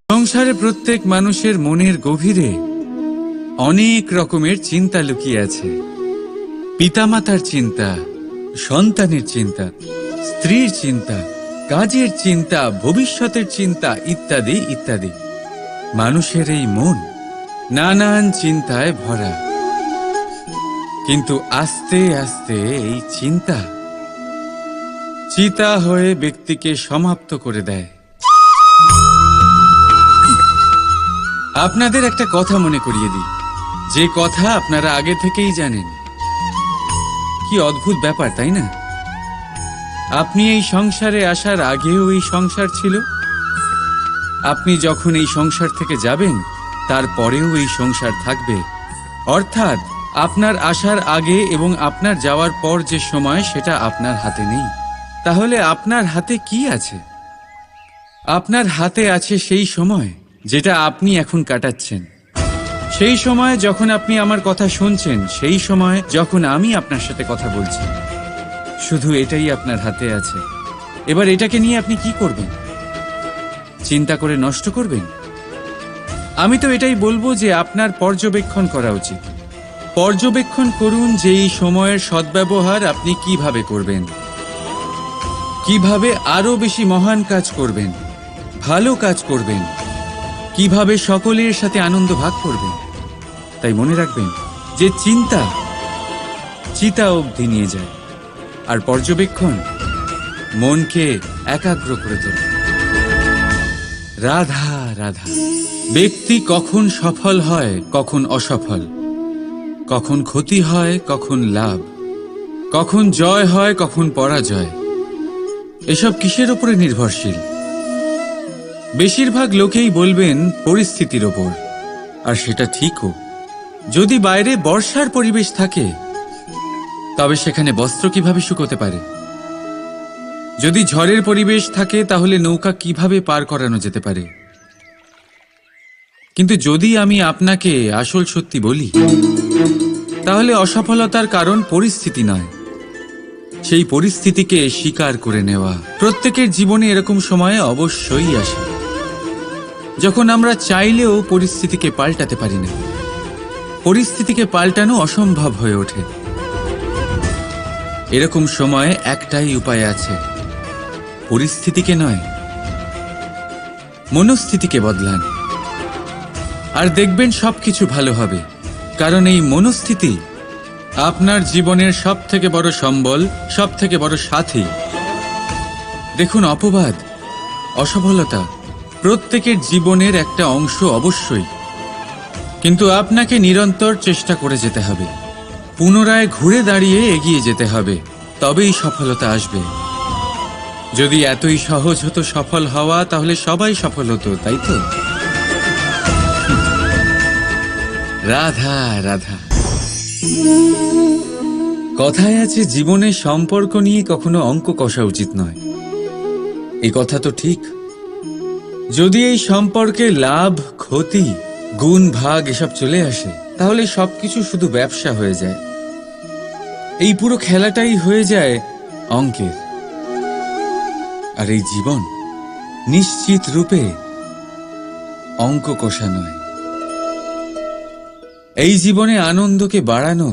সংসারে প্রত্যেক মানুষের মনের গভীরে অনেক রকমের চিন্তা লুকিয়ে আছে। পিতামাতার চিন্তা, সন্তানের চিন্তা, স্ত্রীর চিন্তা, কাজের চিন্তা, ভবিষ্যতের চিন্তা ইত্যাদি ইত্যাদি। মানুষের এই মন নানান চিন্তায় ভরা, কিন্তু আস্তে আস্তে এই চিন্তা চিতা হয়ে ব্যক্তিকে সমাপ্ত করে দেয়। আপনাদের একটা কথা মনে করিয়ে দিই, যে কথা আপনারা আগে থেকেই জানেন। কি অদ্ভুত ব্যাপার, তাই না? আপনি এই সংসারে আসার আগেও এই সংসার ছিল, আপনি যখন এই সংসার থেকে যাবেন তারপরেও এই সংসার থাকবে। অর্থাৎ আপনার আসার আগে এবং আপনার যাওয়ার পর যে সময়, সেটা আপনার হাতে নেই। তাহলে আপনার হাতে কি আছে? আপনার হাতে আছে সেই সময় যেটা আপনি এখন কাটাচ্ছেন, সেই সময় যখন আপনি আমার কথা শুনছেন, সেই সময় যখন আমি আপনার সাথে কথা বলছি। শুধু এটাই আপনার হাতে আছে। এবার এটাকে নিয়ে আপনি কি করবেন? চিন্তা করে নষ্ট করবেন? আমি তো এটাই বলবো যে আপনার পর্যবেক্ষণ করা উচিত। পর্যবেক্ষণ করুন যে এই সময়ের সদ্ব্যবহার আপনি কিভাবে করবেন, কিভাবে আরো বেশি মহান কাজ করবেন, ভালো কাজ করবেন, কিভাবে সকলের সাথে আনন্দ ভাগ করবেন। তাই মনে রাখবেন যে চিন্তা চিতা অবধি নিয়ে যায়, আর পর্যবেক্ষণ মনকে একাগ্র করে তোলে। রাধা রাধা। ব্যক্তি কখন সফল হয়, কখন অসফল, কখন ক্ষতি হয়, কখন লাভ, কখন জয় হয়, কখন পরাজয়, এসব কিসের উপরে নির্ভরশীল? বেশিরভাগ লোকেই বলবেন পরিস্থিতির ওপর, আর সেটা ঠিকও। যদি বাইরে বর্ষার পরিবেশ থাকে, তবে সেখানে বস্ত্র কিভাবে শুকোতে পারে? যদি ঝড়ের পরিবেশ থাকে, তাহলে নৌকা কিভাবে পার করানো যেতে পারে? কিন্তু যদি আমি আপনাকে আসল সত্যি বলি, তাহলে অসফলতার কারণ পরিস্থিতি নয়, সেই পরিস্থিতিকে স্বীকার করে নেওয়া। প্রত্যেকের জীবনে এরকম সময় অবশ্যই আসে যখন আমরা চাইলেও পরিস্থিতিকে পাল্টাতে পারি না। পরিস্থিতিকে পাল্টানো অসম্ভব হয়ে ওঠে। এরকম সময়ে একটাই উপায় আছে, পরিস্থিতিকে নয়, মনস্থিতিকে বদলান, আর দেখবেন সবকিছু ভালো হবে। কারণ এই মনস্থিতি আপনার জীবনের সব থেকে বড় সম্বল, সব থেকে বড় সাথী। দেখুন, অপবাদ, অসফলতা প্রত্যেকের জীবনের একটা অংশ অবশ্যই, কিন্তু আপনাকে নিরন্তর চেষ্টা করে যেতে হবে, পুনরায় ঘুরে দাঁড়িয়ে এগিয়ে যেতে হবে, তবেই সফলতা আসবে। যদি এতই সহজ হতো সফল হওয়া, তাহলে সবাই সফল হতো, তাই তো? রাধা রাধা। কথায় আছে, জীবনের সম্পর্ক নিয়ে কখনো অঙ্ক কষা উচিত নয়। এই কথা তো ঠিক। যদি এই সম্পর্কে লাভ, ক্ষতি, গুণ, ভাগ এসব চলে আসে, তাহলে সবকিছু শুধু ব্যবসা হয়ে যায়। এই পুরো খেলাটাই হয়ে যায় অঙ্কের। আর এই জীবন নিশ্চিত রূপে অঙ্ক কষা নয়। এই জীবনে আনন্দকে বাড়ানো,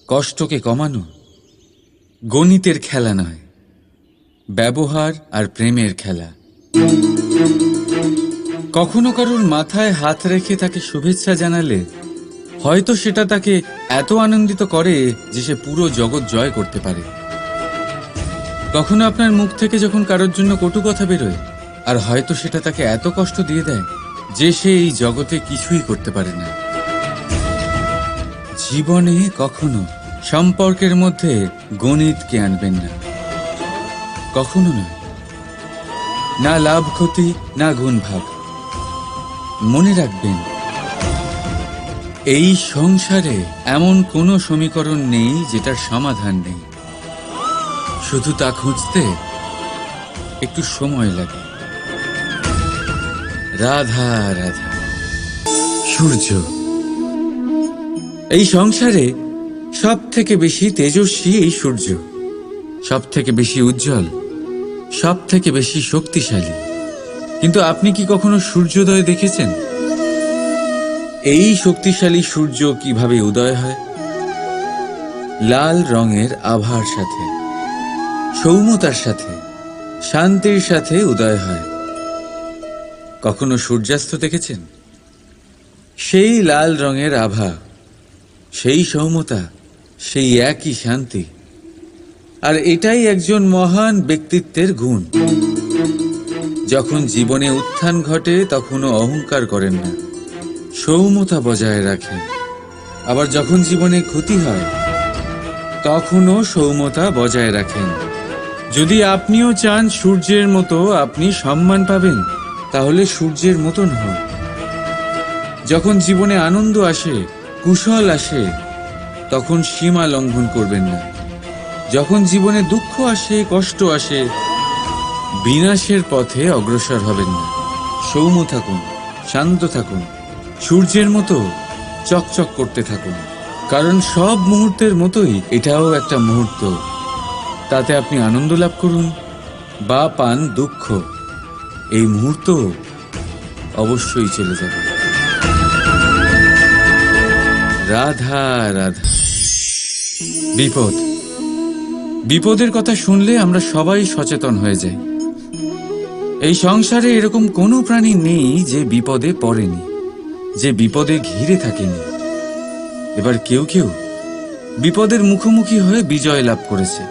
কষ্টকে কমানো গণিতের খেলা নয়, ব্যবহার আর প্রেমের খেলা। কখনো কারোর মাথায় হাত রেখে তাকে শুভেচ্ছা জানালে হয়তো সেটা তাকে এত আনন্দিত করে যে সে পুরো জগৎ জয় করতে পারে। কখনো আপনার মুখ থেকে যখন কারোর জন্য কটু কথা বেরোয়, আর হয়তো সেটা তাকে এত কষ্ট দিয়ে দেয় যে সে এই জগতে কিছুই করতে পারে না। জীবনে কখনো সম্পর্কের মধ্যে গণিতকে আনবেন না, কখনো নয়। না লাভ ক্ষতি, না গুণ ভাগ। মনে রাখবেন, এই সংসারে এমন কোনো সমীকরণ নেই যেটার সমাধান নেই। শুধু তা খুঁজতে একটু সময় লাগে। রাধা রাধা। সূর্য এই সংসারে সব থেকে বেশি তেজস্বী এই সূর্য। সব থেকে বেশি উজ্জ্বল, সব থেকে বেশি শক্তিশালী। কিন্তু আপনি কি কখনো সূর্যোদয় দেখেছেন? এই শক্তিশালী সূর্য কিভাবে উদয় হয়? লাল রঙের আভার সাথে, সৌম্যতার সাথে, শান্তির সাথে উদয় হয়। কখনো সূর্যাস্ত দেখেছেন? সেই লাল রঙের আভা, সেই সৌম্যতা, সেই একই শান্তি। আর এটাই একজন মহান ব্যক্তিত্বের গুণ। যখন জীবনে উত্থান ঘটে তখনও অহংকার করেন না, সৌম্যতা বজায় রাখেন। আবার যখন জীবনে ক্ষতি হয় তখনও সৌম্যতা বজায় রাখেন। যদি আপনিও চান সূর্যের মতো আপনি সম্মান পাবেন, তাহলে সূর্যের মতন হন। যখন জীবনে আনন্দ আসে, কুশল আসে, তখন সীমা লঙ্ঘন করবেন না। যখন জীবনে দুঃখ আসে, কষ্ট আসে, বিনাশের পথে অগ্রসর হবেন না। সৌম্য থাকুন, শান্ত থাকুন, সূর্যের মতো চকচক করতে থাকুন। কারণ সব মুহূর্তের মতোই এটাও একটা মুহূর্ত। তাতে আপনি আনন্দ লাভ করুন বা পান দুঃখ, এই মুহূর্ত অবশ্যই চলে যাবে। রাধা রাধা। বিপদ, বিপদের কথা শুনলে আমরা সবাই সচেতন হয়ে যাই। এই সংসারে এরকম কোনো প্রাণী নেই যে বিপদে পড়েনি, যে বিপদে ঘিরে থাকেনি। এবার কেউ কেউ বিপদের মুখোমুখি হয়ে বিজয় লাভ করেছে,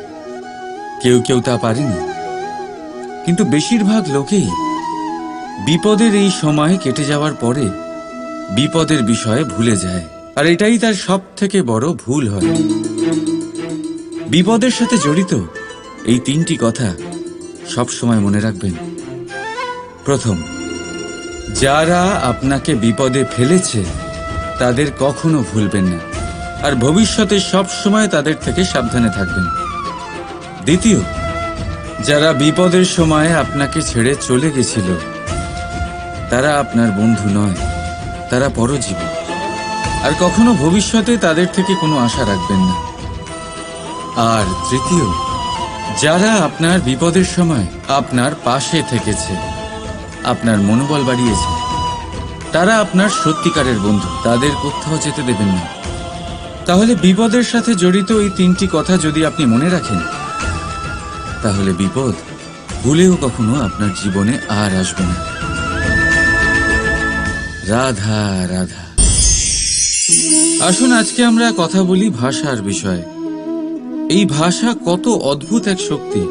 কেউ কেউ তা পারেনি। কিন্তু বেশিরভাগ লোকেই বিপদের এই সময় কেটে যাওয়ার পরে বিপদের বিষয়ে ভুলে যায়। আর এটাই তার সব থেকে বড় ভুল হয়। বিপদের সাথে জড়িত এই তিনটি কথা সব সময় মনে রাখবেন। প্রথম, যারা আপনাকে বিপদে ফেলেছে তাদের কখনো ভুলবেন না, আর ভবিষ্যতে সব সময় তাদের থেকে সাবধানে থাকবেন। দ্বিতীয়, যারা বিপদের সময় আপনাকে ছেড়ে চলে গেছিল তারা আপনার বন্ধু নয়, তারা পরজীবী। আর কখনো ভবিষ্যতে তাদের থেকে কোনো আশা রাখবেন না। আর তৃতীয়, যারা আপনার বিপদের সময় আপনার পাশে থেকেছে, আপনার মনোবল বাড়িয়েছে, তারা আপনার সত্যিকারের বন্ধু, তাদের কোথাও যেতে দেবেন না। তাহলে বিপদের সাথে জড়িত এই তিনটি কথা যদি আপনি মনে রাখেন, তাহলে বিপদ ভুলেও কখনো আপনার জীবনে আর আসবে না। রাধা রাধা। আসুন আজকে আমরা কথা বলি ভাষার বিষয়ে। এই ভাষা কত অদ্ভুত এক শক্তি।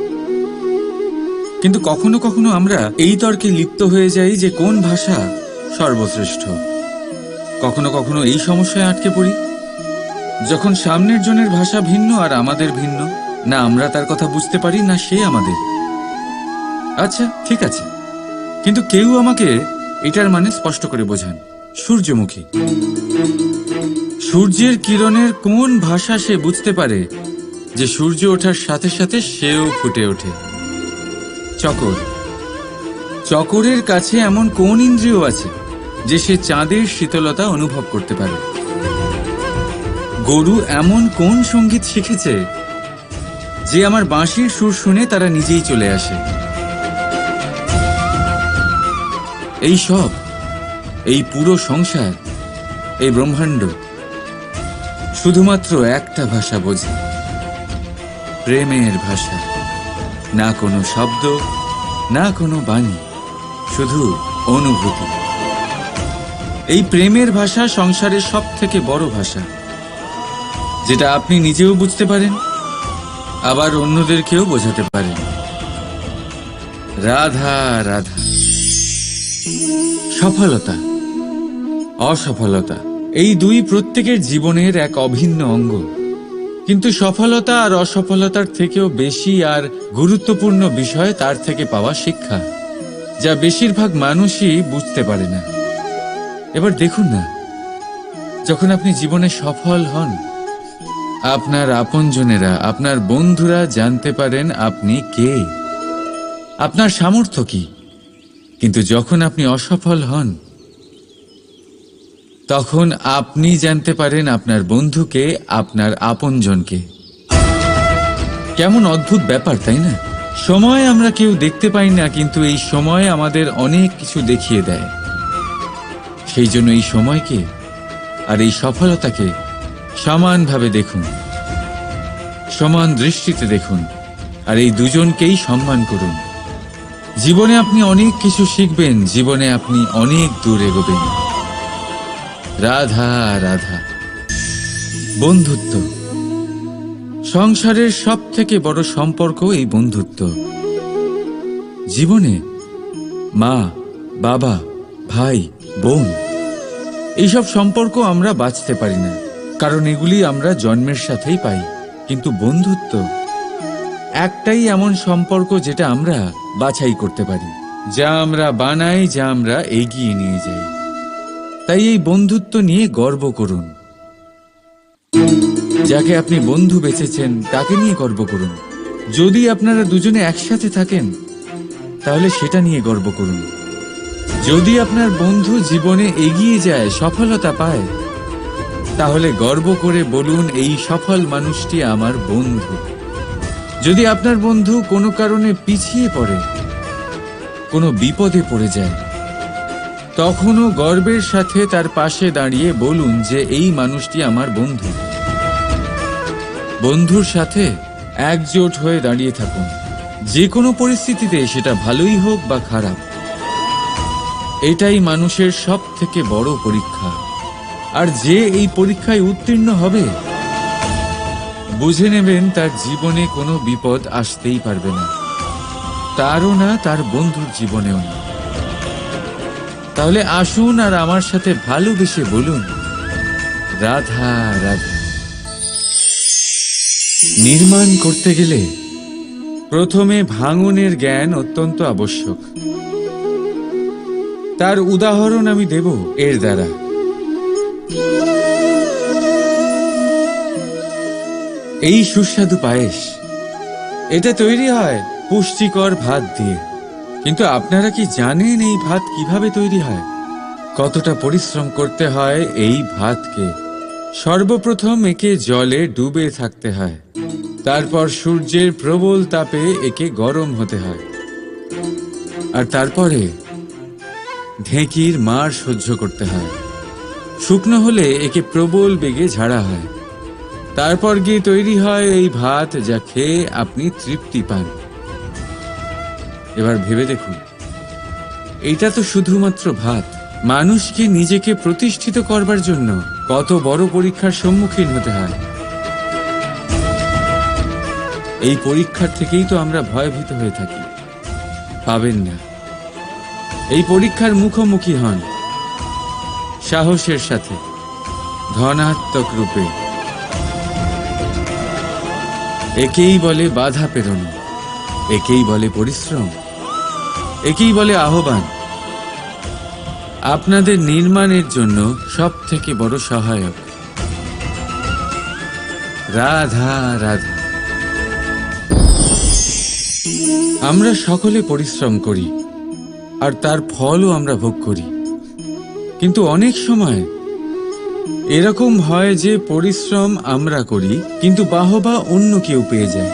কিন্তু কখনো কখনো আমরা এই তর্কে লিপ্ত হয়ে যাই যে কোন ভাষা সর্বশ্রেষ্ঠ। কখনো কখনো এই সমস্যায় আটকে পড়ি, যখন সামনের জনের ভাষা ভিন্ন আর আমাদের ভিন্ন, না আমরা তার কথা বুঝতে পারি না সে আমাদের। আচ্ছা ঠিক আছে, কিন্তু কেউ আমাকে এটার মানে স্পষ্ট করে বোঝান। সূর্যমুখী, সূর্যের কিরণের কোন ভাষা সে বুঝতে পারে যে সূর্য ওঠার সাথে সাথে সেও ফুটে ওঠে? চকর, চকরের কাছে এমন কোন ইন্দ্রিয় আছে যে সে চাঁদের শীতলতা অনুভব করতে পারে? গরু এমন কোন সঙ্গীত শিখেছে যে আমার বাঁশির সুর শুনে তারা নিজেই চলে আসে? এই সব, এই পুরো সংসার, এই ব্রহ্মাণ্ড শুধুমাত্র একটা ভাষা বোঝে, প্রেমের ভাষা। না কোনো শব্দ, না কোনো বাণী, শুধু অনুভূতি। এই প্রেমের ভাষা সংসারের সব থেকে বড় ভাষা, যেটা আপনি নিজেও বুঝতে পারেন, আবার অন্যদেরকেও বোঝাতে পারেন। রাধা রাধা। সফলতা, অসফলতা, এই দুই প্রত্যেকের জীবনের এক অভিন্ন অঙ্গ। কিন্তু সফলতা আর অসফলতার থেকেও বেশি আর গুরুত্বপূর্ণ বিষয় তার থেকে পাওয়া শিক্ষা, যা বেশিরভাগ মানুষই বুঝতে পারে না। এবার দেখুন না, যখন আপনি জীবনে সফল হন, আপনার আপনজনেরা, আপনার বন্ধুরা জানতে পারেন আপনি কে, আপনার সামর্থ্য কি। কিন্তু যখন আপনি অসফল হন, তখন আপনি জানতে পারেন আপনার বন্ধুকে, আপনার আপনজনকে। কেমন অদ্ভুত ব্যাপার, তাই না? সময় আমরা কেউ দেখতে পাই না, কিন্তু এই সময় আমাদের অনেক কিছু দেখিয়ে দেয়। সেই জন্য এই সময়কে আর এই সফলতাকে সমানভাবে দেখুন, সমান দৃষ্টিতে দেখুন, আর এই দুজনকেই সম্মান করুন। জীবনে আপনি অনেক কিছু শিখবেন, জীবনে আপনি অনেক দূর এগোবেন। রাধা রাধা। বন্ধুত্ব সংসারের সব থেকে বড় সম্পর্ক এই বন্ধুত্ব। জীবনে মা, বাবা, ভাই, বোন এইসব সম্পর্ক আমরা বাঁচতে পারি না, কারণ এগুলি আমরা জন্মের সাথেই পাই। কিন্তু বন্ধুত্ব একটাই এমন সম্পর্ক যেটা আমরা বাছাই করতে পারি, যা আমরা বানাই, যা আমরা এগিয়ে নিয়ে যাই। তাই এই বন্ধুত্ব নিয়ে গর্ব করুন। যাকে আপনি বন্ধু বেছেছেন তাকে নিয়ে গর্ব করুন। যদি আপনারা দুজনে একসাথে থাকেন তাহলে সেটা নিয়ে গর্ব করুন। যদি আপনার বন্ধু জীবনে এগিয়ে যায়, সফলতা পায়, তাহলে গর্ব করে বলুন, এই সফল মানুষটি আমার বন্ধু। যদি আপনার বন্ধু কোনো কারণে পিছিয়ে পড়ে, কোনো বিপদে পড়ে যায়, তখনও গর্বের সাথে তার পাশে দাঁড়িয়ে বলুন যে এই মানুষটি আমার বন্ধু। বন্ধুর সাথে একজোট হয়ে দাঁড়িয়ে থাকুন, যে কোনো পরিস্থিতিতে, সেটা ভালোই হোক বা খারাপ। এটাই মানুষের সব থেকে বড় পরীক্ষা। আর যে এই পরীক্ষায় উত্তীর্ণ হবে, বুঝে নেবেন তার জীবনে কোনো বিপদ আসতেই পারবে না, তারও না, তার বন্ধুর জীবনেও না। তাহলে আসুন আর আমার সাথে ভালোবেসে বলুন, রাধা রাধা। নির্মাণ করতে গেলে প্রথমে ভাঙনের জ্ঞান অত্যন্ত আবশ্যক। তার উদাহরণ আমি দেব এর দ্বারা। এই সুস্বাদু পায়েস, এটা তৈরি হয় পুষ্টিকর ভাত দিয়ে। কিন্তু আপনারা কি জানেন এই ভাত কিভাবে তৈরি হয়? কতটা পরিশ্রম করতে হয় এই ভাতকে? সর্বপ্রথম একে জলে ডুবে থাকতে হয়, তারপর সূর্যের প্রবল তাপে একে গরম হতে হয়, আর তারপরে ঢেঁকির মার সহ্য করতে হয়। শুকনো হলে একে প্রবল বেগে ঝাড়া হয়, তারপর গিয়ে তৈরি হয় এই ভাত, যা খেয়ে আপনি তৃপ্তি পান। এবার ভেবে দেখুন, এটা তো শুধুমাত্র ভাত। মানুষকে নিজেকে প্রতিষ্ঠিত করবার জন্য কত বড় পরীক্ষার সম্মুখীন হতে হয়। এই পরীক্ষার থেকেই তো আমরা ভয়ভীত হয়ে থাকি। পাবেন না। এই পরীক্ষার মুখোমুখি হন সাহসের সাথে, ধনাত্মক রূপে। একেই বলে বাধা পেরোনো, একেই বলে পরিশ্রম, একেই বলে আহ্বান। আপনাদের নির্মাণের জন্য সব থেকে বড় সহায়ক। রাধা রাধা। আমরা সকলে পরিশ্রম করি, আর তার ফলও আমরা ভোগ করি। কিন্তু অনেক সময় এরকম হয় যে পরিশ্রম আমরা করি, কিন্তু বাহবা অন্য কেউ পেয়ে যায়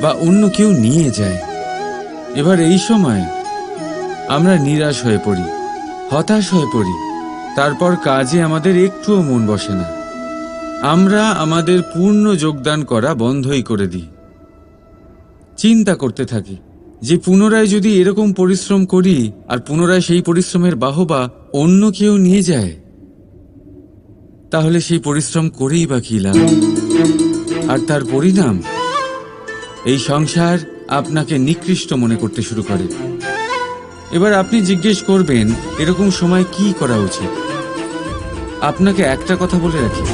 বা অন্য কেউ নিয়ে যায়। এবার এই সময় আমরা নিরাশ হয়ে পড়ি, হতাশ হয়ে পড়ি। তারপর কাজে আমাদের একটুও মন বসে না। আমরা আমাদের পূর্ণ যোগদান করা বন্ধই করে দিই। চিন্তা করতে থাকি যে পুনরায় যদি এরকম পরিশ্রম করি আর পুনরায় সেই পরিশ্রমের বাহবা অন্য কেউ নিয়ে যায়, তাহলে সেই পরিশ্রম করেই বা কি লাভ? আর তার পরিণাম, এই সংসার আপনাকে নিকৃষ্ট মনে করতে শুরু করে। এবার আপনি জিজ্ঞেস করবেন, এরকম সময় কি করা উচিত? আপনাকে একটা কথা বলে রাখি,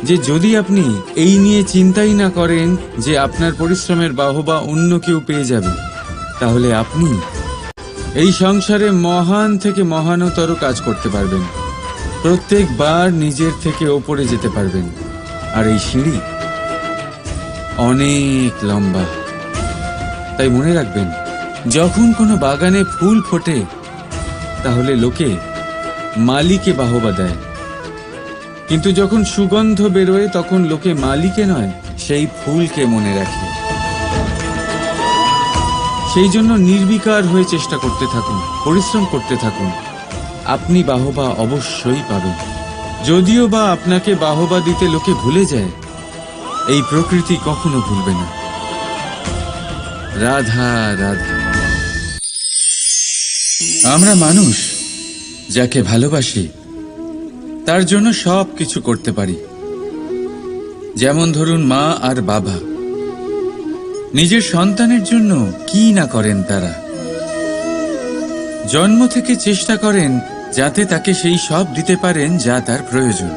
যে যদি আপনি এই নিয়ে চিন্তাই না করেন যে আপনার পরিশ্রমের বাহবা অন্য কেউ পেয়ে যাবে, তাহলে আপনি এই সংসারে মহান থেকে মহানতর কাজ করতে পারবেন। প্রত্যেকবার নিজের থেকে ওপরে যেতে পারবেন। আর এই সিঁড়ি অনেক লম্বা। তাই মনে রাখবেন, যখন কোনো বাগানে ফুল ফোটে, তাহলে লোকে মালিকে বাহবা দেয়, কিন্তু যখন সুগন্ধ বেরোয় তখন লোকে মালিকে নয়, সেই ফুলকে মনে রাখে। সেই জন্য নির্বিকার হয়ে চেষ্টা করতে থাকুন, পরিশ্রম করতে থাকুন। আপনি বাহবা অবশ্যই পাবেন। যদিও বা আপনাকে বাহবা দিতে লোকে ভুলে যায়, এই প্রকৃতি কখনো ভুলবে না। রাধা রাধা। আমরা মানুষ যাকে ভালোবাসি তার জন্য সব কিছু করতে পারি। যেমন ধরুন, মা আর বাবা নিজের সন্তানের জন্য কি না করেন। তারা জন্ম থেকে চেষ্টা করেন যাতে তাকে সেই সব দিতে পারেন যা তার প্রয়োজন।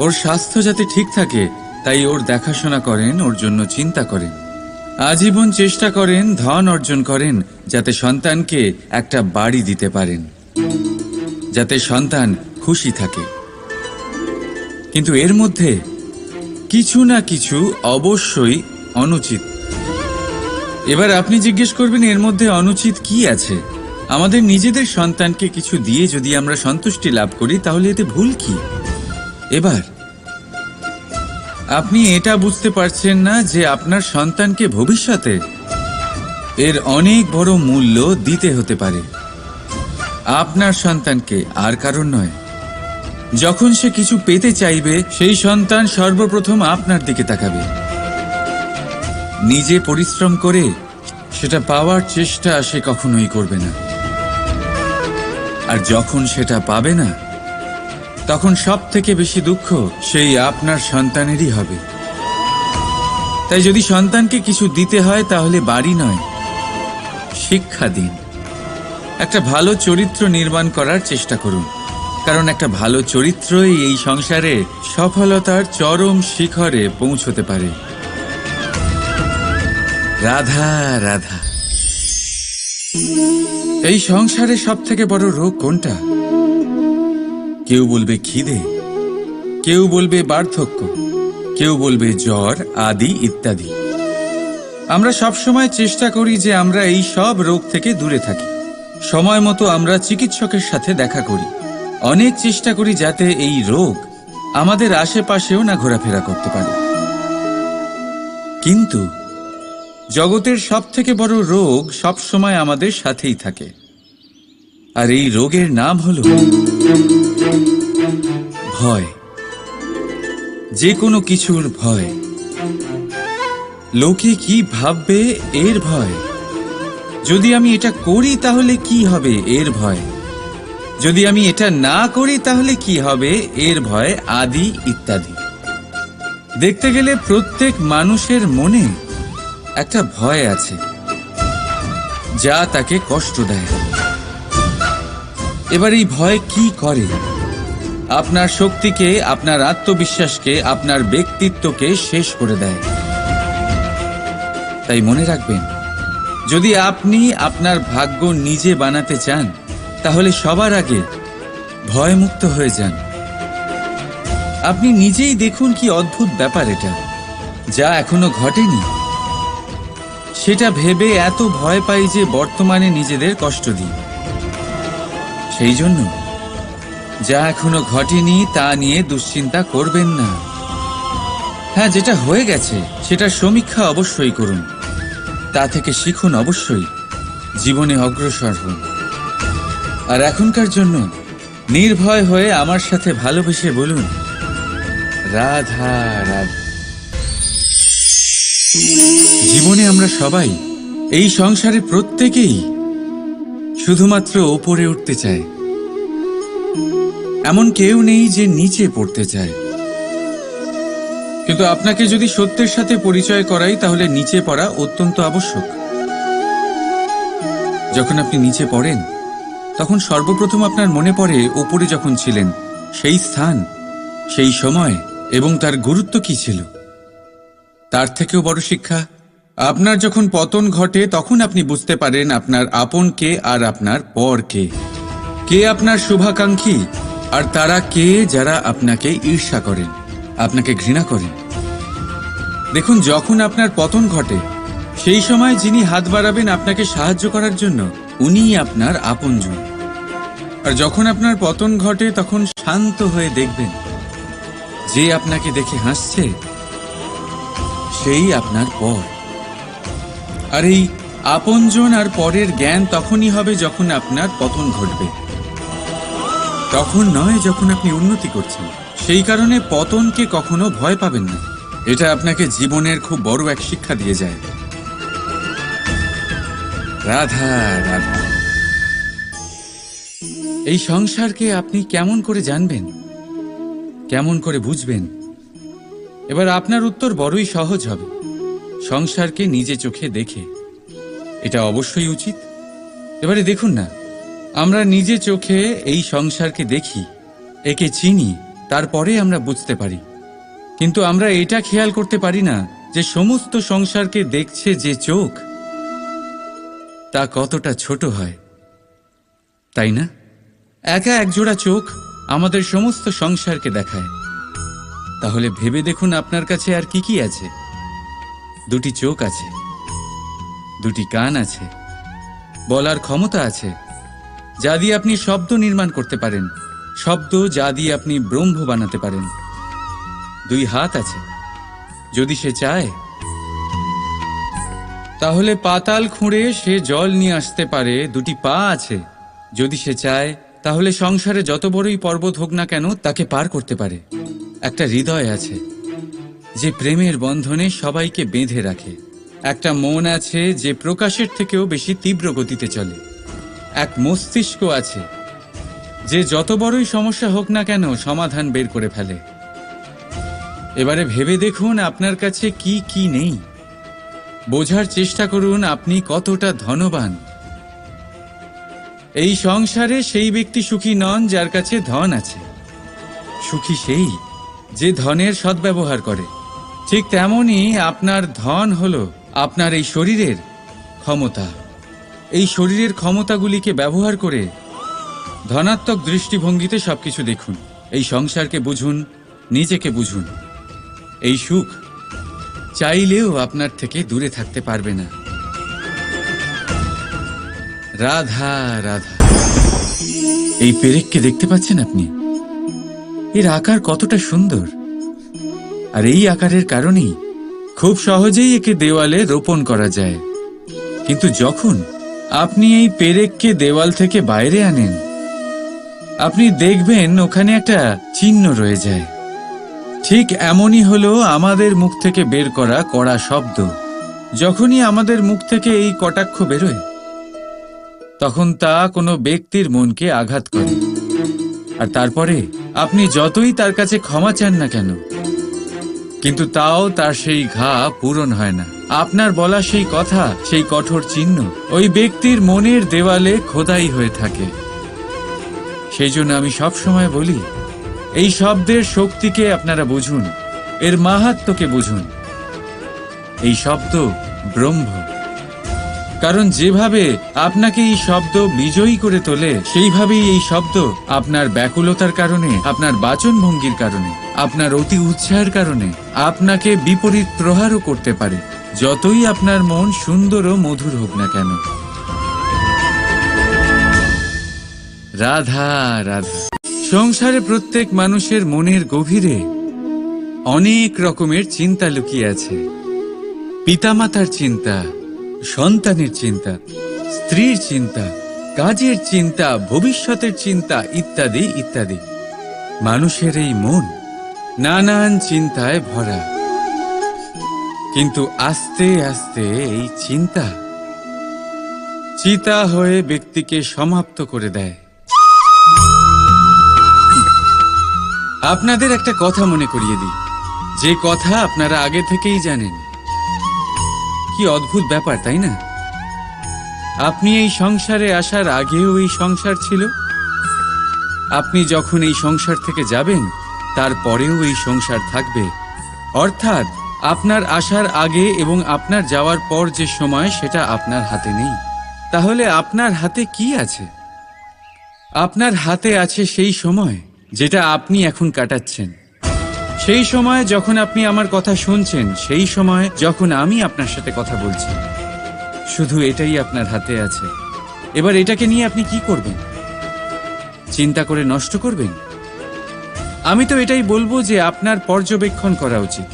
ওর স্বাস্থ্য যাতে ঠিক থাকে তাই ওর দেখাশোনা করেন, ওর জন্য চিন্তা করেন। আজীবন চেষ্টা করেন, ধন অর্জন করেন যাতে সন্তানকে একটা বাড়ি দিতে পারেন, যাতে সন্তান খুশি থাকে। কিন্তু এর মধ্যে কিছু না কিছু অবশ্যই অনুচিত। এবার আপনি জিজ্ঞেস করবেন, এর মধ্যে অনুচিত কি আছে? আমাদের নিজেদের সন্তানকে কিছু দিয়ে যদি আমরা সন্তুষ্টি লাভ করি তাহলে এতে ভুল কি? এবার আপনি এটা বুঝতে পারছেন না যে আপনার সন্তানকে ভবিষ্যতে এর অনেক বড় মূল্য দিতে হতে পারে। আপনার সন্তানকে, আর কারণ নয়। যখন সে কিছু পেতে চাইবে সেই সন্তান সর্বপ্রথম আপনার দিকে তাকাবে। নিজে পরিশ্রম করে সেটা পাওয়ার চেষ্টা সে কখনোই করবে না। আর যখন সেটা পাবে না তখন সব থেকে বেশি দুঃখ সেই আপনার সন্তানেরই হবে। তাই যদি সন্তানকে কিছু দিতে হয় তাহলে বাড়ি নয়, শিক্ষা দিন। একটা ভালো চরিত্র নির্মাণ করার চেষ্টা করুন, কারণ একটা ভালো চরিত্রই এই সংসারে সফলতার চরম শিখরে পৌঁছতে পারে। রাধা রাধা। এই সংসারে সব থেকে বড় রোগ কোনটা? কেউ বলবে খিদে, কেউ বলবে বার্ধক্য, কেউ বলবে জ্বর আদি ইত্যাদি। আমরা সব সময় চেষ্টা করি যে আমরা এই সব রোগ থেকে দূরে থাকি। সময় মতো আমরা চিকিৎসকের সাথে দেখা করি। অনেক চেষ্টা করি যাতে এই রোগ আমাদের আশেপাশেও না ঘোরাফেরা করতে পারে। কিন্তু জগতের সব থেকে বড় রোগ সব সময় আমাদের সাথেই থাকে, আর এই রোগের নাম হলো ভয়। যে কোনো কিছুর ভয়। লোকে কি ভাববে এর ভয়। যদি আমি এটা করি তাহলে কি হবে এর ভয়। যদি আমি এটা না করি তাহলে কি হবে এর ভয় আদি ইত্যাদি। দেখতে গেলে প্রত্যেক মানুষের মনে একটা ভয় আছে যা তাকে কষ্ট দেয়। এবার এই ভয় কি করে? আপনার শক্তিকে, আপনার আত্মবিশ্বাসকে, আপনার ব্যক্তিত্বকে শেষ করে দেয়। তাই মনে রাখবেন, যদি আপনি আপনার ভাগ্য নিজে বানাতে চান তাহলে সবার আগে ভয়মুক্ত হয়ে যান। আপনি নিজেই দেখুন কি অদ্ভুত ব্যাপার এটা, যা এখনো ঘটেনি সেটা ভেবে এত ভয় পাই যে বর্তমানে নিজেদের কষ্ট দিই। সেই জন্য যা এখনো ঘটেনি তা নিয়ে দুশ্চিন্তা করবেন না। হ্যাঁ, যেটা হয়ে গেছে সেটার সমীক্ষা অবশ্যই করুন, তা থেকে শিখুন, অবশ্যই জীবনে অগ্রসর হন। আর এখনকার জন্য নির্ভয় হয়ে আমার সাথে ভালোবেসে বলুন, রাধা রাধা। জীবনে আমরা সবাই, এই সংসারে প্রত্যেকেই শুধুমাত্র ওপরে উঠতে চায়। এমন কেউ নেই যে নিচে পড়তে চায়। কিন্তু আপনাকে যদি সত্যের সাথে পরিচয় করাই তাহলে নিচে পড়া অত্যন্ত আবশ্যক। যখন আপনি নিচে পড়েন তখন সর্বপ্রথম আপনার মনে পড়ে ওপরে যখন ছিলেন সেই স্থান, সেই সময় এবং তার গুরুত্ব কি ছিল। তার থেকেও বড় শিক্ষা, আপনার যখন পতন ঘটে তখন আপনি বুঝতে পারেন আপনার আপন কে আর আপনার পর কে। কে আপনার শুভাকাঙ্ক্ষী আর তারা কে যারা আপনাকে ঈর্ষা করেন, আপনাকে ঘৃণা করেন। দেখুন, যখন আপনার পতন ঘটে সেই সময় যিনি হাত বাড়াবেন আপনাকে সাহায্য করার জন্য উনিই আপনার আপনজন। আর যখন আপনার পতন ঘটে তখন শান্ত হয়ে দেখবেন যে আপনাকে দেখে হাসছে সেই আপনার পর। আর এই আপনজন আর পরের জ্ঞান তখনই হবে যখন আপনার পতন ঘটবে, তখন নয় যখন আপনি উন্নতি করছেন। সেই কারণে পতনকে কখনো ভয় পাবেন না। এটা আপনাকে জীবনের খুব বড় এক শিক্ষা দিয়ে যায়। রাধা রাধা। এই সংসারকে আপনি কেমন করে জানবেন, কেমন করে বুঝবেন? এবার আপনার উত্তর বড়ই সহজ হবে। সংসারকে নিজে চোখে দেখে। এটা অবশ্যই উচিত। এবারে দেখুন না, আমরা নিজে চোখে এই সংসারকে দেখি, একে চিনি, তারপরে আমরা বুঝতে পারি। কিন্তু আমরা এটা খেয়াল করতে পারি না যে সমস্ত সংসারকে দেখছে যে চোখ, তা কতটা ছোট হয়, তাই না? একা একজোড়া চোখ আমাদের সমস্ত সংসারকে দেখায়। তাহলে ভেবে দেখুন আপনার কাছে আর কি কি আছে। দুটি চোখ আছে, দুটি কান আছে, বলার ক্ষমতা আছে, যা দিয়ে আপনি শব্দ নির্মাণ করতে পারেন, শব্দ যা দিয়ে আপনি ব্রহ্ম বানাতে পারেন। দুই হাত আছে, যদি সে চায় তাহলে পাতাল খুঁড়ে সে জল নিয়ে আসতে পারে। দুটি পা আছে, যদি সে চায় তাহলে সংসারে যত বড়ই পর্বত হোক না কেন তাকে পার করতে পারে। একটা হৃদয় আছে যে প্রেমের বন্ধনে সবাইকে বেঁধে রাখে। একটা মন আছে যে প্রকাশের থেকেও বেশি তীব্র গতিতে চলে। এক মস্তিষ্ক আছে যে যত বড়ই সমস্যা হোক না কেন সমাধান বের করে ফেলে। এবারে ভেবে দেখুন আপনার কাছে কি কি নেই। বোঝার চেষ্টা করুন আপনি কতটা ধনবান। এই সংসারে সেই ব্যক্তি সুখী নন যার কাছে ধন আছে। সুখী সেই যে ধনের সদ্ব্যবহার করে। ঠিক তেমনই আপনার ধন হলো আপনার এই শরীরের ক্ষমতা। এই শরীরের ক্ষমতাগুলিকে ব্যবহার করে ধনাত্মক দৃষ্টিভঙ্গিতে সবকিছু দেখুন। এই সংসারকে বুঝুন, নিজেকে বুঝুন। এই সুখ চাইলেও আপনার থেকে দূরে থাকতে পারবে না। রাধা রাধা। এই পেরেককে দেখতে পাচ্ছেন আপনি? এর আকার কতটা সুন্দর। আর এই আকারের কারণেই খুব সহজেই একে দেওয়ালে রোপণ করা যায়। কিন্তু যখন আপনি এই পেরেককে দেওয়াল থেকে বাইরে আনেন, আপনি দেখবেন ওখানে একটা চিহ্ন রয়ে যায়। ঠিক এমনই হলো আমাদের মুখ থেকে বের করা কড়া শব্দ। যখনই আমাদের মুখ থেকে এই কটাক্ষ বেরোয়, তখন তা কোনো ব্যক্তির মনকে আঘাত করে। আর তারপরে আপনি যতই তার কাছে ক্ষমা চান না কেন, কিন্তু তাও তার সেই ঘা পূরণ হয় না। আপনার বলা সেই কথা, সেই কঠোর চিহ্ন ওই ব্যক্তির মনের দেওয়ালে খোদাই হয়ে থাকে। সেই জন্য আমি সব সময় বলি, এই শব্দের শক্তিকে আপনারা বুঝুন, এর মাহাত্ম্যকে বুঝুন। এই শব্দ ব্রহ্ম। কারণ যেভাবে আপনাকে এই শব্দ বিজয়ী করে তোলে, সেইভাবেই এই শব্দ আপনার ব্যাকুলতার কারণে, আপনার বাচনভঙ্গির কারণে, আপনার অতি উৎসাহের কারণে আপনাকে বিপরীত প্রহারও করতে পারে, যতই আপনার মন সুন্দর ও মধুর হোক না কেন। রাধা রাধা। সংসারে প্রত্যেক মানুষের মনের গভীরে অনেক রকমের চিন্তা লুকিয়ে আছে। পিতামাতার চিন্তা, সন্তানের চিন্তা, স্ত্রীর চিন্তা, কাজের চিন্তা, ভবিষ্যতের চিন্তা, ইত্যাদি ইত্যাদি। মানুষের এই মন নানান চিন্তায় ভরা। কিন্তু আস্তে আস্তে এই চিন্তা চিতা হয়ে ব্যক্তিকে সমাপ্ত করে দেয়। আপনাদের একটা কথা মনে করিয়ে দিই, যে কথা আপনারা আগে থেকেই জানেন। কি অদ্ভুত ব্যাপার, তাই না? আপনি এই সংসারে আসার আগেও এই সংসার ছিল। আপনি যখন এই সংসার থেকে যাবেন, তারপরেও এই সংসার থাকবে। অর্থাৎ আপনার আসার আগে এবং আপনার যাওয়ার পর যে সময়, সেটা আপনার হাতে নেই। তাহলে আপনার হাতে কি আছে? আপনার হাতে আছে সেই সময় যেটা আপনি এখন কাটাচ্ছেন, সেই সময় যখন আপনি আমার কথা শুনছেন, সেই সময় যখন আমি আপনার সাথে কথা বলছি। শুধু এটাই আপনার হাতে আছে। এবার এটাকে নিয়ে আপনি কি করবেন? চিন্তা করে নষ্ট করবেন? আমি তো এটাই বলবো যে আপনার পর্যবেক্ষণ করা উচিত।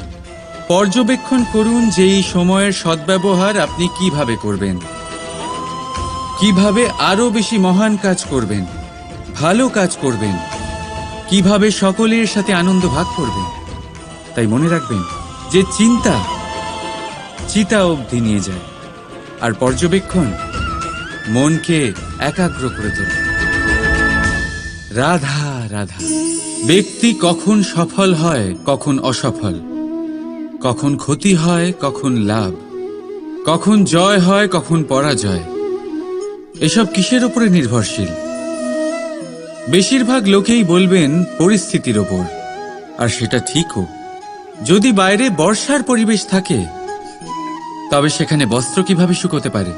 পর্যবেক্ষণ করুন যে এই সময়ের সদ্ব্যবহার আপনি কিভাবে করবেন, কিভাবে আরো বেশি মহান কাজ করবেন, ভালো কাজ করবেন, কিভাবে সকলের সাথে আনন্দ ভাগ করবেন। তাই মনে রাখবেন যে চিন্তা চিতা অবধি নিয়ে যায়, আর পর্যবেক্ষণ মনকে একাগ্র করে তোলে। রাধা রাধা। ব্যক্তি কখন সফল হয়, কখন অসফল, কখন ক্ষতি হয়, কখন লাভ, কখন জয় হয়, কখন পরাজয়, এসব কিসের উপরে নির্ভরশীল? বেশিরভাগ লোকেই বলবেন পরিস্থিতির ওপর, আর সেটা ঠিকও। যদি বাইরে বর্ষার পরিবেশ থাকে তবে সেখানে বস্ত্র কিভাবে শুকোতে পারে?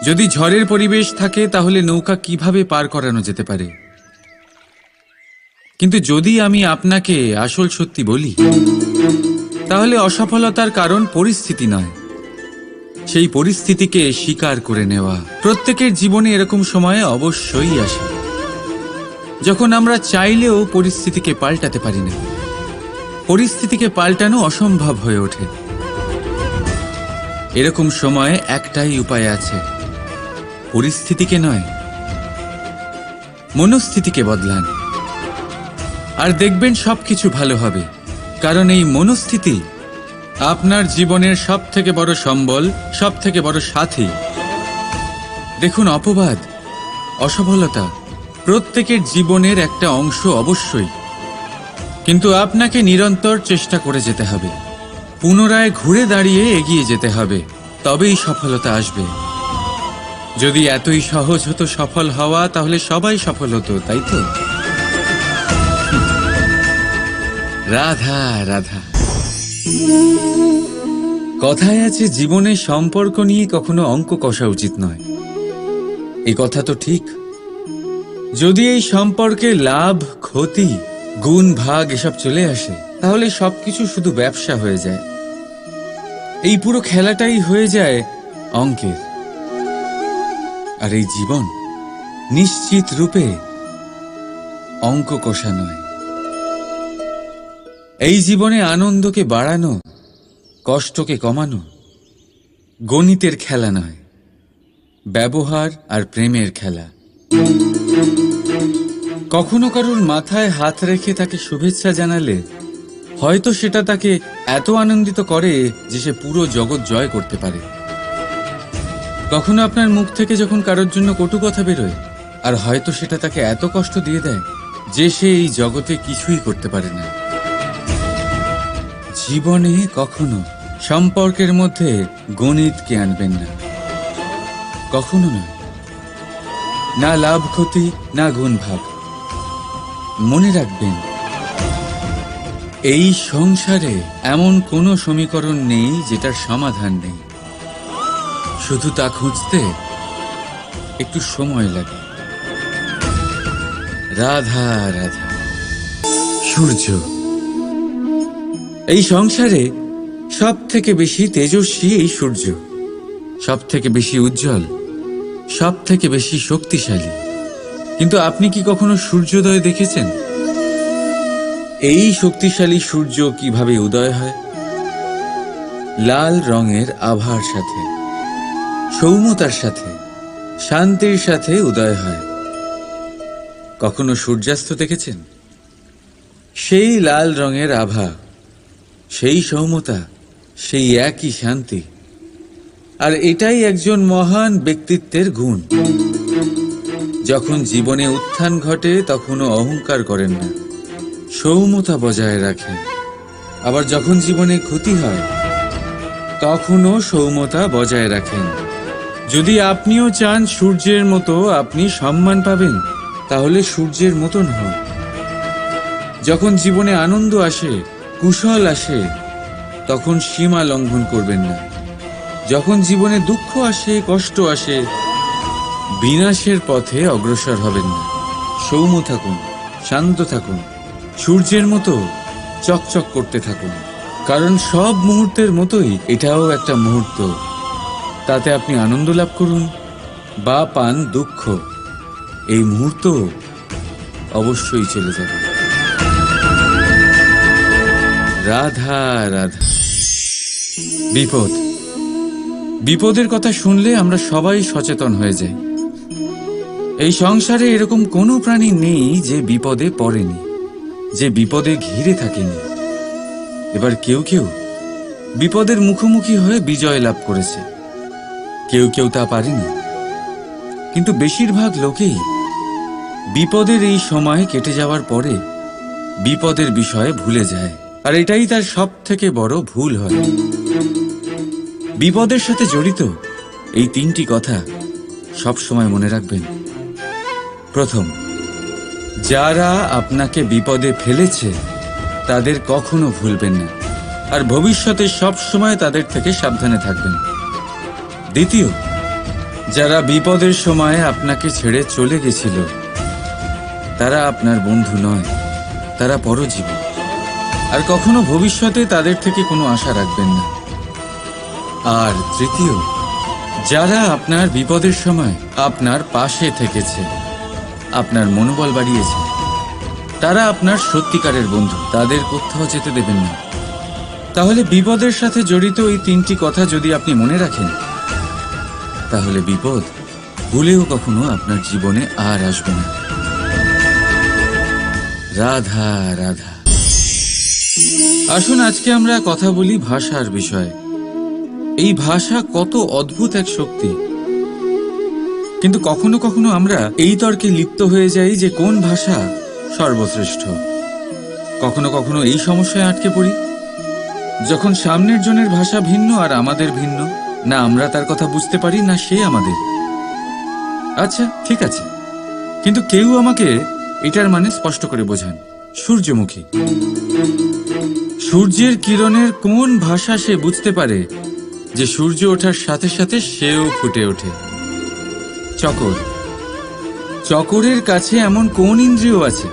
যদি ঝড়ের পরিবেশ থাকে তাহলে নৌকা কিভাবে পার করানো যেতে পারে? কিন্তু যদি আমি আপনাকে আসল সত্যি বলি, তাহলে অসফলতার কারণ পরিস্থিতি নয়, সেই পরিস্থিতিকে স্বীকার করে নেওয়া। প্রত্যেকের জীবনে এরকম সময়ে অবশ্যই আসে যখন আমরা চাইলেও পরিস্থিতিকে পাল্টাতে পারি না, পরিস্থিতিকে পাল্টানো অসম্ভব হয়ে ওঠে। এরকম সময়ে একটাই উপায় আছে, পরিস্থিতিকে নয়, মনস্থিতিকে বদলান, আর দেখবেন সবকিছু ভালো হবে। কারণ এই মনস্থিতি আপনার জীবনের সব থেকে বড় সম্বল, সব থেকে বড় সাথী। দেখুন, অপবাদ, অসফলতা প্রত্যেকের জীবনের একটা অংশ অবশ্যই, কিন্তু আপনাকে নিরন্তর চেষ্টা করে যেতে হবে, পুনরায় ঘুরে দাঁড়িয়ে এগিয়ে যেতে হবে, তবেই সফলতা আসবে। যদি এতই সহজ হতো সফল হওয়া, তাহলে সবাই সফল হতো, তাই তো? রাধা রাধা। কথায় আছে, জীবনের সম্পর্ক নিয়ে কখনো অঙ্ক কষা উচিত নয়। এই কথা তো ঠিক। যদি এই সম্পর্কে লাভ, ক্ষতি, গুণ, ভাগ এসব চলে আসে, তাহলে সবকিছু শুধু ব্যবসা হয়ে যায়। এই পুরো খেলাটাই হয়ে যায় অঙ্কের। আর এই জীবন নিশ্চিত রূপে অঙ্ক কষা নয়। এই জীবনে আনন্দকে বাড়ানো, কষ্টকে কমানো গণিতের খেলা নয়, ব্যবহার আর প্রেমের খেলা। কখনো কারুর মাথায় হাত রেখে তাকে শুভেচ্ছা জানালে হয়তো সেটা তাকে এত আনন্দিত করে যে সে পুরো জগৎ জয় করতে পারে। কখনো আপনার মুখ থেকে যখন কারোর জন্য কটু কথা বেরোয়, আর হয়তো সেটা তাকে এত কষ্ট দিয়ে দেয় যে সে এই জগতে কিছুই করতে পারে না। জীবনে কখনো সম্পর্কের মধ্যে গণিতকে আনবেন না, কখনো নয়। না লাভ ক্ষতি, না গুণ ভাগ। মনে রাখবেন, এই সংসারে এমন কোনো সমীকরণ নেই যেটার সমাধান নেই, শুধু তা খুঁজতে একটু সময় লাগে। রাধা রাধা। সূর্য এই সংসারে সব থেকে বেশি তেজস্বী, এই সূর্য সব থেকে বেশি উজ্জ্বল, সব থেকে বেশি শক্তিশালী। কিন্তু আপনি কি কখনো সূর্যোদয় দেখেছেন? এই শক্তিশালী সূর্য কিভাবে উদয় হয়? লাল রঙের আভার সাথে, সৌম্যতার সাথে, শান্তির সাথে উদয় হয়। কখনো সূর্যাস্ত দেখেছেন? সেই লাল রঙের আভা, সেই সৌম্যতা, সেই একই শান্তি। আর এটাই একজন মহান ব্যক্তিত্বের গুণ। যখন জীবনে উত্থান ঘটে তখনও অহংকার করেন না, সৌম্যতা বজায় রাখেন। আবার যখন জীবনে ক্ষতি হয় তখনও সৌম্যতা বজায় রাখেন। যদি আপনিও চান সূর্যের মতো আপনি সম্মান পাবেন, তাহলে সূর্যের মতন হন। যখন জীবনে আনন্দ আসে, কুশল আসে, তখন সীমা লঙ্ঘন করবেন না। যখন জীবনে দুঃখ আসে, কষ্ট আসে, বিনাশের পথে অগ্রসর হবেন না। সৌম্য থাকুন, শান্ত থাকুন, সূর্যের মতো চকচক করতে থাকুন। কারণ সব মুহূর্তের মতোই এটাও একটা মুহূর্ত। তাতে আপনি আনন্দ লাভ করুন বা পান দুঃখ, এই মুহূর্ত অবশ্যই চলে যাবে। রাধা রাধা। বিপদ, বিপদের কথা শুনলে আমরা সবাই সচেতন হয়ে যাই। এই সংসারে এরকম কোনো প্রাণী নেই যে বিপদে পড়েনি, যে বিপদে ঘিরে থাকেনি। এবার কেউ কেউ বিপদের মুখোমুখি হয়ে বিজয় লাভ করেছে, কেউ কেউ তা পারেনি। কিন্তু বেশিরভাগ লোকেই বিপদের এই সময় কেটে যাওয়ার পরে বিপদের বিষয়ে ভুলে যায়, আর এটাই তার সব থেকে বড় ভুল হয়। বিপদের সাথে জড়িত এই তিনটি কথা সব সময় মনে রাখবেন। প্রথম, যারা আপনাকে বিপদে ফেলেছে তাদের কখনো ভুলবেন না, আর ভবিষ্যতে সব সময় তাদের থেকে সাবধানে থাকবেন। দ্বিতীয়, যারা বিপদের সময় আপনাকে ছেড়ে চলে গেছিল তারা আপনার বন্ধু নয়, তারা পরজীবী, আর কখনো ভবিষ্যতে তাদের থেকে কোনো আশা রাখবেন না। আর তৃতীয়, যারা আপনার বিপদের সময় আপনার পাশে থেকেছে, আপনার মনোবল বাড়িয়েছে, তারা আপনার সত্যিকারের বন্ধু, তাদের কোথাও যেতে দেবেন না। তাহলে বিপদের সাথে জড়িত এই তিনটি কথা যদি আপনি মনে রাখেন, তাহলে বিপদ ভুলেও কখনো আপনার জীবনে আর আসবে না। রাধা রাধা। আসুন আজকে আমরা কথা বলি ভাষার বিষয়ে। এই ভাষা কত অদ্ভুত এক শক্তি, কিন্তু কখনো কখনো আমরা এই তর্কে লিপ্ত হয়ে যাই যে কোন ভাষা সর্বশ্রেষ্ঠ। কখনো কখনো এই সমস্যায় আটকে পড়ি, যখন সামনের জনের ভাষা ভিন্ন আর আমাদের ভিন্ন, না আমরা তার কথা বুঝতে পারি না সে আমাদের। আচ্ছা ঠিক আছে, কিন্তু কেউ আমাকে এটার মানে স্পষ্ট করে বোঝান। সূর্যমুখী, সূর্যের কিরণের কোন ভাষা সে বুঝতে পারে যে সূর্য ওঠার সাথে সাথে সেও ফুটে ওঠে? চকর, চকরের কাছে এমন কোন ইন্দ্রিয় আছে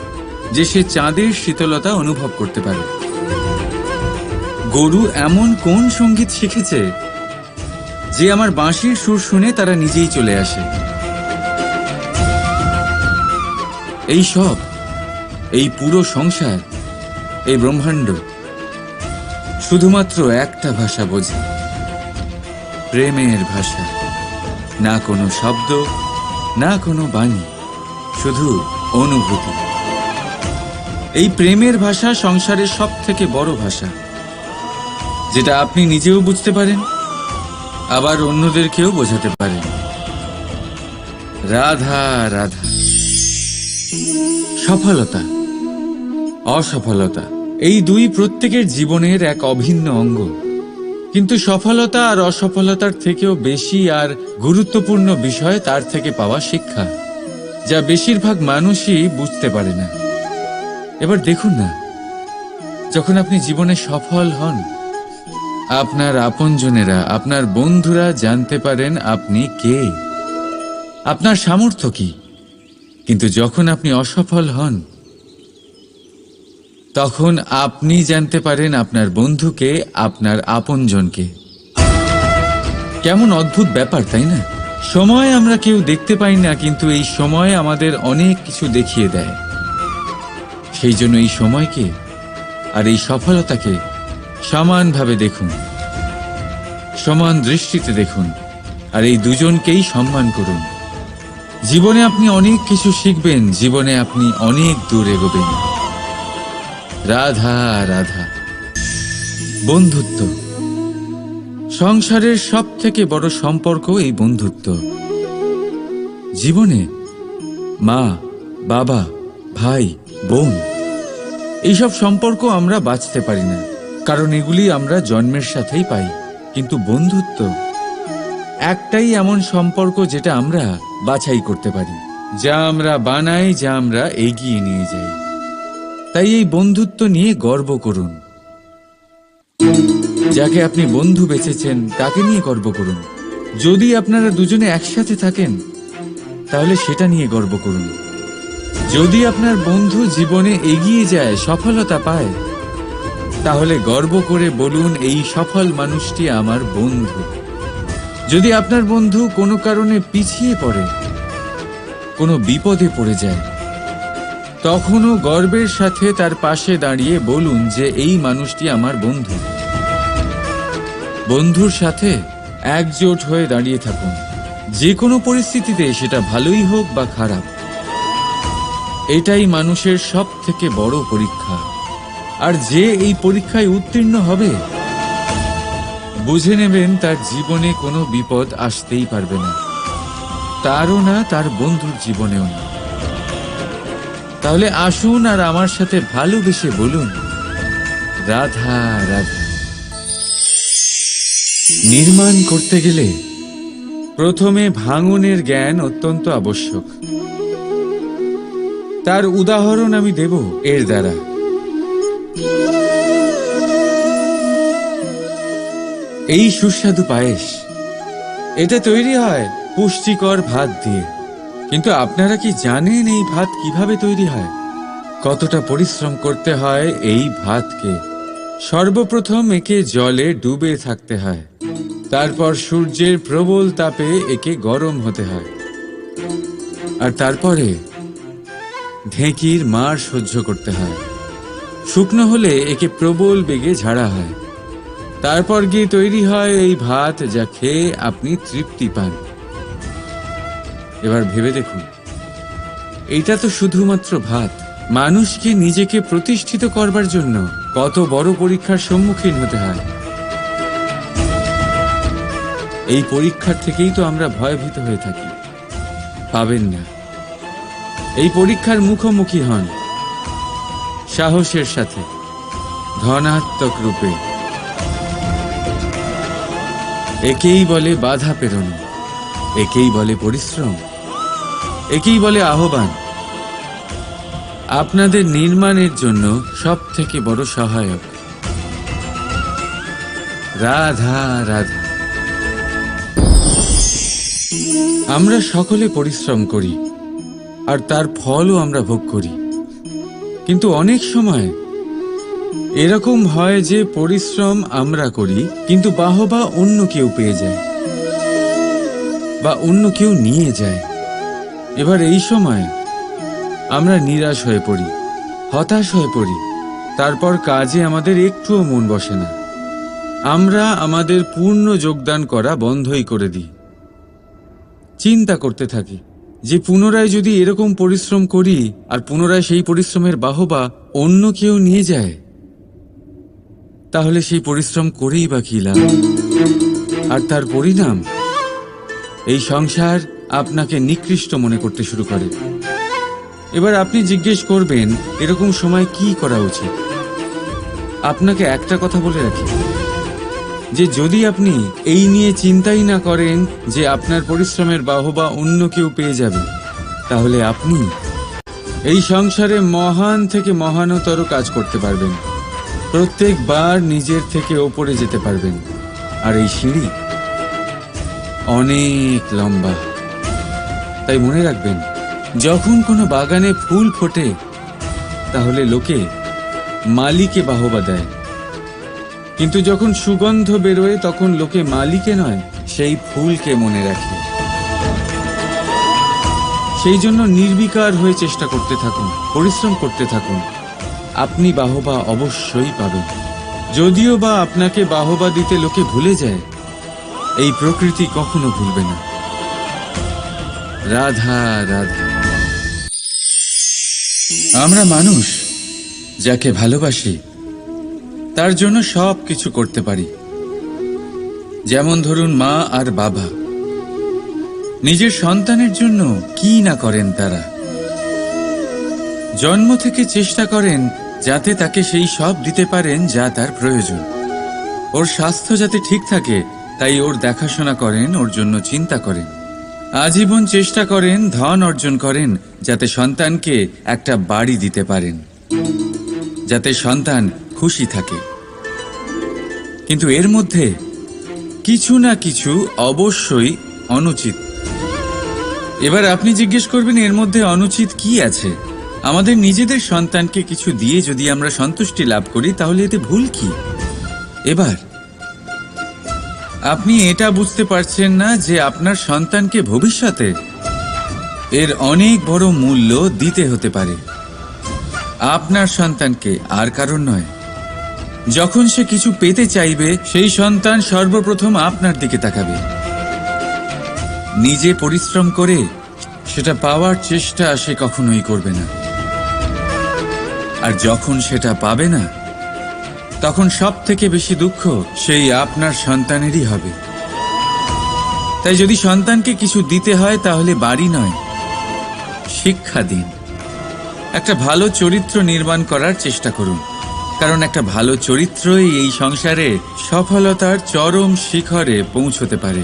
যে সে চাঁদের শীতলতা অনুভব করতে পারে? গরু এমন কোন সঙ্গীত শিখেছে যে আমার বাঁশির সুর শুনে তারা নিজেই চলে আসে? এই সব, এই পুরো সংসার, এই ব্রহ্মাণ্ড শুধুমাত্র একটা ভাষা বোঝে, প্রেমের ভাষা। না কোনো শব্দ, না কোনো বাণী, শুধু অনুভূতি। এই প্রেমের ভাষা সংসারের সব থেকে বড় ভাষা, যেটা আপনি নিজেও বুঝতে পারেন, আবার অন্যদেরকেও বোঝাতে পারেন। রাধা রাধা। সফলতা, অসফলতা, এই দুই প্রত্যেকের জীবনের এক অভিন্ন অঙ্গ। কিন্তু সফলতা আর অসফলতার থেকেও বেশি আর গুরুত্বপূর্ণ বিষয় তার থেকে পাওয়া শিক্ষা, যা বেশিরভাগ মানুষই বুঝতে পারে না। এবার দেখুন না, যখন আপনি জীবনে সফল হন, আপনার আপনজনেরা, আপনার বন্ধুরা জানতে পারেন আপনি কে, আপনার সামর্থ্য কি। কিন্তু যখন আপনি অসফল হন, তখন আপনি জানতে পারেন আপনার বন্ধুকে, আপনার আপনজনকে। কেমন অদ্ভুত ব্যাপার, তাই না? সময় আমরা কেউ দেখতে পাই না, কিন্তু এই সময় আমাদের অনেক কিছু দেখিয়ে দেয়। সেই জন্য এই সময়কে আর এই সফলতাকে সমানভাবে দেখুন, সমান দৃষ্টিতে দেখুন, আর এই দুজনকেই সম্মান করুন। জীবনে আপনি অনেক কিছু শিখবেন, জীবনে আপনি অনেক দূর এগোবেন। রাধা রাধা। বন্ধুত্ব, সংসারের সব থেকে বড় সম্পর্ক এই বন্ধুত্ব। জীবনে মা, বাবা, ভাই, বোন, এইসব সম্পর্ক আমরা বাঁচতে পারি না, কারণ এগুলি আমরা জন্মের সাথেই পাই। কিন্তু বন্ধুত্ব একটাই এমন সম্পর্ক যেটা আমরা বাছাই করতে পারি, যা আমরা বানাই, যা আমরা এগিয়ে নিয়ে যাই। তাই এই বন্ধুত্ব নিয়ে গর্ব করুন। যাকে আপনি বন্ধু বেছেছেন তাকে নিয়ে গর্ব করুন। যদি আপনারা দুজনে একসাথে থাকেন তাহলে সেটা নিয়ে গর্ব করুন। যদি আপনার বন্ধু জীবনে এগিয়ে যায়, সফলতা পায়, তাহলে গর্ব করে বলুন, এই সফল মানুষটি আমার বন্ধু। যদি আপনার বন্ধু কোনো কারণে পিছিয়ে পড়ে, কোনো বিপদে পড়ে যায়, তখনও গর্বের সাথে তার পাশে দাঁড়িয়ে বলুন যে এই মানুষটি আমার বন্ধু। বন্ধুর সাথে একজোট হয়ে দাঁড়িয়ে থাকুন, যে কোনো পরিস্থিতিতে, সেটা ভালোই হোক বা খারাপ। এটাই মানুষের সব থেকে বড় পরীক্ষা। আর যে এই পরীক্ষায় উত্তীর্ণ হবে, বুঝে নেবেন তার জীবনে কোনো বিপদ আসতেই পারবে না, তারও না, তার বন্ধুর জীবনেও না। তাহলে আসুন আর আমার সাথে ভালোবেসে বলুন, রাধা রাধা। নির্মাণ করতে গেলে প্রথমে ভাঙনের জ্ঞান অত্যন্ত আবশ্যক। তার উদাহরণ আমি দেব এর দ্বারা। এই সুস্বাদু পায়েস, এটা তৈরি হয় পুষ্টিকর ভাত দিয়ে। কিন্তু আপনারা কি জানেন এই ভাত কিভাবে তৈরি হয়? কতটা পরিশ্রম করতে হয় এই ভাতকে? সর্বপ্রথম একে জলে ডুবে থাকতে হয়, তারপর সূর্যের প্রবল তাপে একে গরম হতে হয়, আর তারপরে ঢেঁকির মার সহ্য করতে হয়। শুকনো হলে একে প্রবল বেগে ঝাড়া হয়, তারপর গিয়ে তৈরি হয় এই ভাত, যা খেয়ে আপনি তৃপ্তি পান। এবার ভেবে দেখুন, এটা তো শুধুমাত্র ভাত। মানুষকে নিজেকে প্রতিষ্ঠিত করবার জন্য কত বড় পরীক্ষার সম্মুখীন হতে হয়। এই পরীক্ষার থেকেই তো আমরা ভয়ভীত হয়ে থাকি। পাবেন না। এই পরীক্ষার মুখোমুখি হন সাহসের সাথে, ধনাত্মক রূপে। একেই বলে বাধা পেরোনো, একেই বলে পরিশ্রম, একেই বলে আহ্বান। আপনাদের নির্মাণের জন্য সব থেকে বড় সহায়ক। রাধা রাধা। আমরা সকলে পরিশ্রম করি, আর তার ফলও আমরা ভোগ করি। কিন্তু অনেক সময় এরকম হয় যে পরিশ্রম আমরা করি, কিন্তু বাহবা অন্য কেউ পেয়ে যায় বা অন্য কেউ নিয়ে যায়। এবার এই সময় আমরা নিরাশ হয়ে পড়ি, হতাশ হয়ে পড়ি। তারপর কাজে আমাদের একটুও মন বসে না। আমরা আমাদের পূর্ণ যোগদান করা বন্ধই করে দিই। চিন্তা করতে থাকি যে পুনরায় যদি এরকম পরিশ্রম করি আর পুনরায় সেই পরিশ্রমের বাহবা অন্য কেউ নিয়ে যায়, তাহলে সেই পরিশ্রম করেই বা কি লাভ? আর তার পরিণাম, এই সংসার আপনাকে নিকৃষ্ট মনে করতে শুরু করে। এবার আপনি জিজ্ঞেস করবেন, এরকম সময় কি করা উচিত? আপনাকে একটা কথা বলে রাখি, যে যদি আপনি এই নিয়ে চিন্তাই না করেন যে আপনার পরিশ্রমের বাহবা অন্য কেউ পেয়ে যাবে, তাহলে আপনি এই সংসারে মহান থেকে মহানতর কাজ করতে পারবেন। প্রত্যেকবার নিজের থেকে ওপরে যেতে পারবেন। আর এই সিঁড়ি অনেক লম্বা। তাই মনে রাখবেন, যখন কোনো বাগানে ফুল ফোটে, তাহলে লোকে মালিকে বাহবা দেয়, কিন্তু যখন সুগন্ধ বেরোয় তখন লোকে মালিকে নয়, সেই ফুলকে মনে রাখে। সেই জন্য নির্বিকার হয়ে চেষ্টা করতে থাকুন, পরিশ্রম করতে থাকুন। আপনি বাহবা অবশ্যই পাবেন। যদিও বা আপনাকে বাহবা দিতে লোকে ভুলে যায়, এই প্রকৃতি কখনো ভুলবে না। রাধা রাধা। আমরা মানুষ যাকে ভালোবাসি, তার জন্য সব কিছু করতে পারি। যেমন ধরুন, মা আর বাবা নিজের সন্তানের জন্য কি না করেন। তারা জন্ম থেকে চেষ্টা করেন যাতে তাকে সেই সব দিতে পারেন যা তার প্রয়োজন। ওর স্বাস্থ্য যাতে ঠিক থাকে, তাই ওর দেখাশোনা করেন, ওর জন্য চিন্তা করেন। আজীবন চেষ্টা করেন, ধন অর্জন করেন, যাতে সন্তানকে একটা বাড়ি দিতে পারেন, যাতে সন্তান খুশি থাকে। কিন্তু এর মধ্যে কিছু না কিছু অবশ্যই অনুচিত। এবার আপনি জিজ্ঞেস করবেন, এর মধ্যে অনুচিত কি আছে? আমাদের নিজেদের সন্তানকে কিছু দিয়ে যদি আমরা সন্তুষ্টি লাভ করি, তাহলে এতে ভুল কি? এবার আপনি এটা বুঝতে পারছেন না যে আপনার সন্তানকে ভবিষ্যতে এর অনেক বড় মূল্য দিতে হতে পারে। আপনার সন্তানকে, আর কারণ নয়। যখন সে কিছু পেতে চাইবে, সেই সন্তান সর্বপ্রথম আপনার দিকে তাকাবে। নিজে পরিশ্রম করে সেটা পাওয়ার চেষ্টা সে কখনোই করবে না। আর যখন সেটা পাবে না, তখন সব থেকে বেশি দুঃখ সেই আপনার সন্তানেরই হবে। তাই যদি সন্তানকে কিছু দিতে হয়, তাহলে বাড়ি নয়, শিক্ষা দিন। একটা ভালো চরিত্র নির্মাণ করার চেষ্টা করুন, কারণ একটা ভালো চরিত্রই এই সংসারে সফলতার চরম শিখরে পৌঁছতে পারে।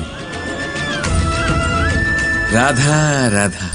রাধা রাধা।